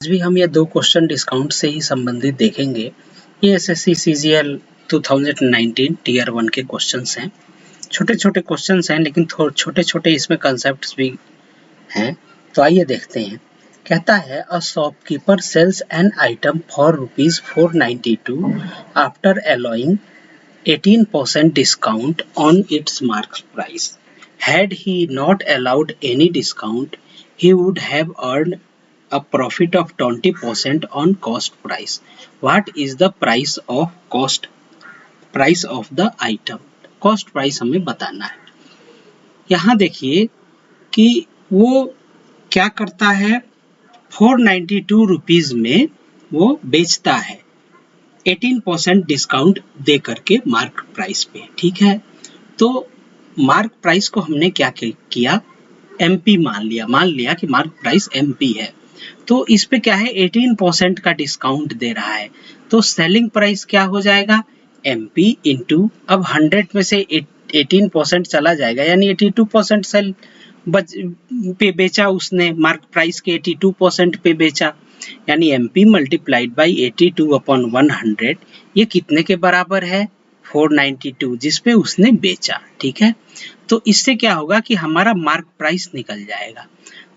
आज भी हम ये दो क्वेश्चन डिस्काउंट से ही संबंधित देखेंगे। ये एसएससी सीजीएल 2019 टीयर 1 के क्वेश्चंस हैं। छोटे छोटे क्वेश्चंस हैं लेकिन छोटे छोटे इसमें कंसेप्ट्स भी हैं। तो आइए देखते हैं। कहता है a shopkeeper sells an item for ₹492 after allowing 18% discount on its mark price. Had he not allowed any discount, he would have earned a profit of 20% on cost price. What is the price of the item? Cost price हमें बताना है। यहाँ देखिए कि वो क्या करता है, 492 रुपीज में वो बेचता है 18% डिस्काउंट दे करके मार्क प्राइस पे। ठीक है, तो मार्क प्राइस को हमने क्या किया, एमपी मान लिया कि मार्क प्राइस एमपी है। तो इस पे क्या है, 18% का डिस्काउंट दे रहा है। तो सेलिंग प्राइस क्या हो जाएगा, एमपी इंटू, अब 100 में से 18% चला जाएगा यानी 82% सेल पे बेचा उसने, मार्क प्राइस के 82% पे बेचा, यानी एमपी मल्टीप्लाइड बाई 82/100। ये कितने के बराबर है, 492, जिसपे उसने बेचा। ठीक है, तो इससे क्या होगा कि हमारा मार्क प्राइस निकल जाएगा।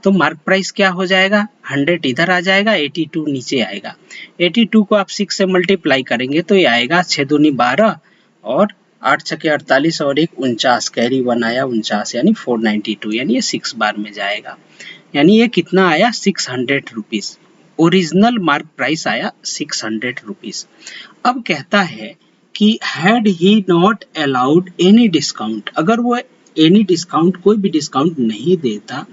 तो मार्क प्राइस क्या हो जाएगा, 100 इधर आ जाएगा, 82 नीचे आएगा। 82 को आप 6 से मल्टीप्लाई करेंगे तो ये आएगा 6 दूनी 12 और 8 छके 48 और 1 49, कैरी 1 आया 49, यानी 492, यानी ये 6 बार में जाएगा। यानी ये कितना आया, 600 रुपीज। ओरिजिनल मार्क प्राइस आया 600 रुपीज। अब कहता है कि had he not allowed any discount, अगर वो एनी डिस्काउंट, कोई भी डिस्काउंट नहीं देता,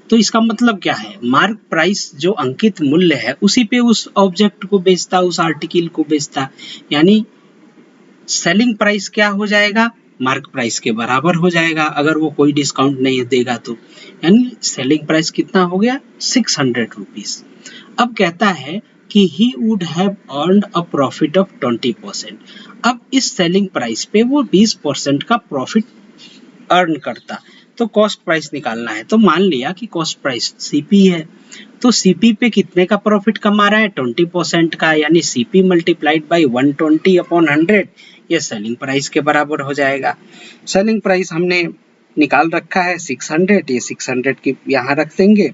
तो इसका मतलब क्या है, मार्क प्राइस जो अंकित मूल्य है उसी पे उस ऑब्जेक्ट को बेचता, उस आर्टिकल को बेचता, यानी सेलिंग प्राइस क्या हो जाएगा, मार्क प्राइस के बराबर हो जाएगा अगर वो कोई डिस्काउंट नहीं देगा तो। यानी सेलिंग प्राइस कितना हो गया, 600 रुपीज। अब कहता है कि he would have earned a profit of 20%। अब इस सेलिंग प्राइस पे वो 20% का प्रॉफिट अर्न करता, तो कॉस्ट प्राइस निकालना है। तो मान लिया कि कॉस्ट प्राइस सीपी है, तो सीपी पे कितने का प्रॉफिट कमा रहा है, 20% का, यानी सीपी मल्टीप्लाइड बाई 120/100, ये सेलिंग प्राइस के बराबर हो जाएगा। सेलिंग प्राइस हमने निकाल रखा है 600, ये 600 की यहाँ रख देंगे।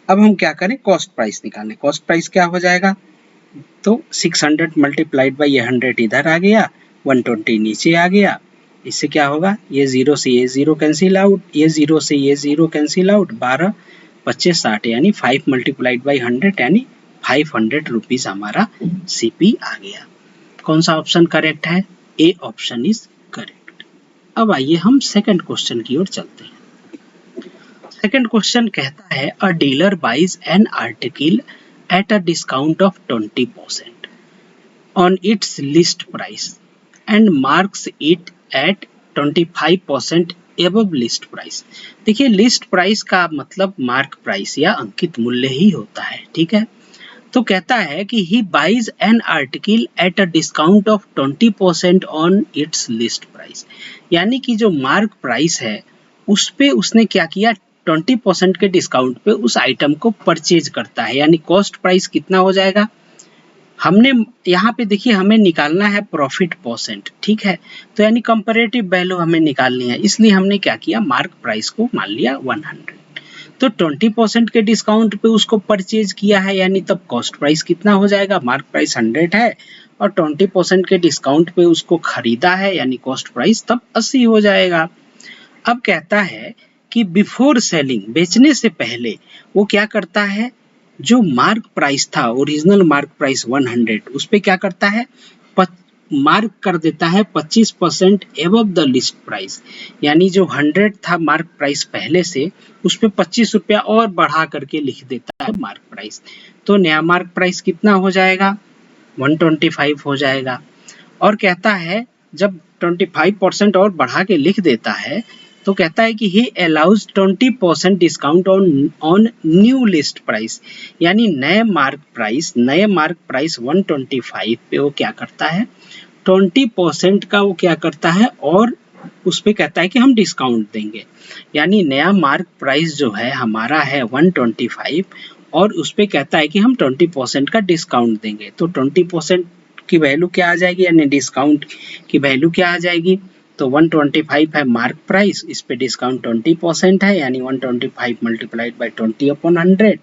अब हम क्या करें, कॉस्ट प्राइस निकालें। कॉस्ट प्राइस क्या हो जाएगा, तो 600 मल्टीप्लाइड बाई 100 इधर आ गया, 120 नीचे आ गया। इससे क्या होगा, ये 0 से ये 0 कैंसिल आउट, ये 0 से ये 0 कैंसिल आउट, 12 25 60, यानी 5 मल्टीप्लाइड बाई 100, यानी 500 रुपीज हमारा सीपी आ गया। कौन सा ऑप्शन करेक्ट है, ए ऑप्शन इज करेक्ट। अब आइए हम सेकंड क्वेश्चन की ओर चलते हैं। सेकंड क्वेश्चन कहता है a dealer buys an article at a discount of 20% on its list price and marks it at 25% above list price। देखिए, लिस्ट प्राइस का मतलब मार्क प्राइस या अंकित मूल्य ही होता है। ठीक है, तो कहता है कि he buys an article at a discount of 20% on its list price, यानी कि जो मार्क प्राइस है उस पे उसने क्या किया, 20% के डिस्काउंट पे उस आइटम को परचेज करता है, यानी कॉस्ट प्राइस कितना हो जाएगा। हमने यहाँ पे देखिए, हमें निकालना है प्रॉफिट परसेंट। ठीक है, तो यानी कंपैरेटिव वैल्यू हमें निकालनी है, इसलिए हमने क्या किया, मार्क प्राइस को मान लिया 100। तो 20% के डिस्काउंट पे उसको परचेज किया है, यानी तब कॉस्ट प्राइस कितना हो जाएगा, मार्क प्राइस 100 है और 20% के डिस्काउंट पे उसको खरीदा है, यानी कॉस्ट प्राइस तब 80 हो जाएगा। अब कहता है कि बिफोर सेलिंग, बेचने से पहले वो क्या करता है, जो मार्क प्राइस था, ओरिजिनल मार्क प्राइस 100, उस पे क्या करता है, मार्क कर देता है 25% एबव द लिस्ट प्राइस, यानी जो 100 था मार्क प्राइस पहले से, उस पे 25 रुपया और बढ़ा करके लिख देता है मार्क प्राइस। तो नया मार्क प्राइस कितना हो जाएगा, 125 हो जाएगा। और कहता है जब 25% और बढ़ा के लिख देता है, तो कहता है कि ही allows 20% discount on new list price, यानी नए मार्क प्राइस 125 पे वो क्या करता है, 20% का वो क्या करता है और उस पे कहता है कि हम डिस्काउंट देंगे, यानी नया मार्क प्राइस जो है हमारा है 125 और उस पे कहता है कि हम 20% का डिस्काउंट देंगे। तो 20% की वैल्यू क्या आ जाएगी, यानी डिस्काउंट की वैल्यू क्या आ जाएगी, तो 125 है मार्क प्राइस, इस पे डिस्काउंट 20% है, यानी 125 मल्टीप्लाइड बाई 20/100,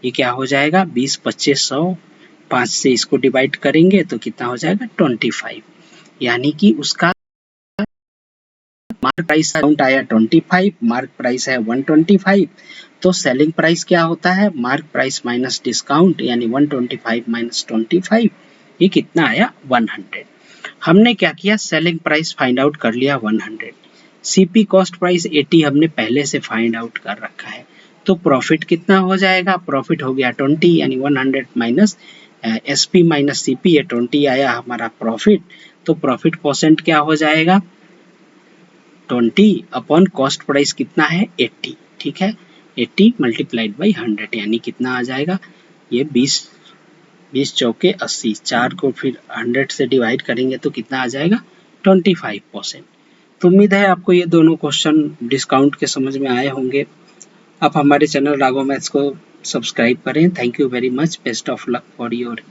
ये क्या हो जाएगा 20, 25, 100, 5 से इसको डिवाइड करेंगे तो कितना हो जाएगा 25, यानी कि उसका मार्क प्राइस अमाउंट आया 25, मार्क प्राइस है 125, तो सेलिंग प्राइस क्या होता है, मार्क प्राइस माइनस डिस्काउंट, यानी 125 माइनस 25, ये कितना आया 100। हमने क्या किया, सेलिंग प्राइस फाइंड आउट कर लिया 100, सीपी कॉस्ट प्राइस 80 हमने पहले से फाइंड आउट कर रखा है, तो प्रॉफिट कितना हो जाएगा, प्रॉफिट हो गया 20, यानी 100 माइनस एसपी माइनस सीपी, ये 20 आया हमारा प्रॉफिट, तो प्रॉफिट परसेंट क्या हो जाएगा 20 अपॉन कॉस्ट प्राइस कितना है 80, ठीक है, 80 मल्टीप्लाइड बाई 100, यानी कितना आ जाएगा, ये 20 चौके 80, 4 को फिर 100 से डिवाइड करेंगे तो कितना आ जाएगा 25%। तो उम्मीद है आपको ये दोनों क्वेश्चन डिस्काउंट के समझ में आए होंगे। आप हमारे चैनल राघव मैथ्स को सब्सक्राइब करें। Thank you very much, best of luck for your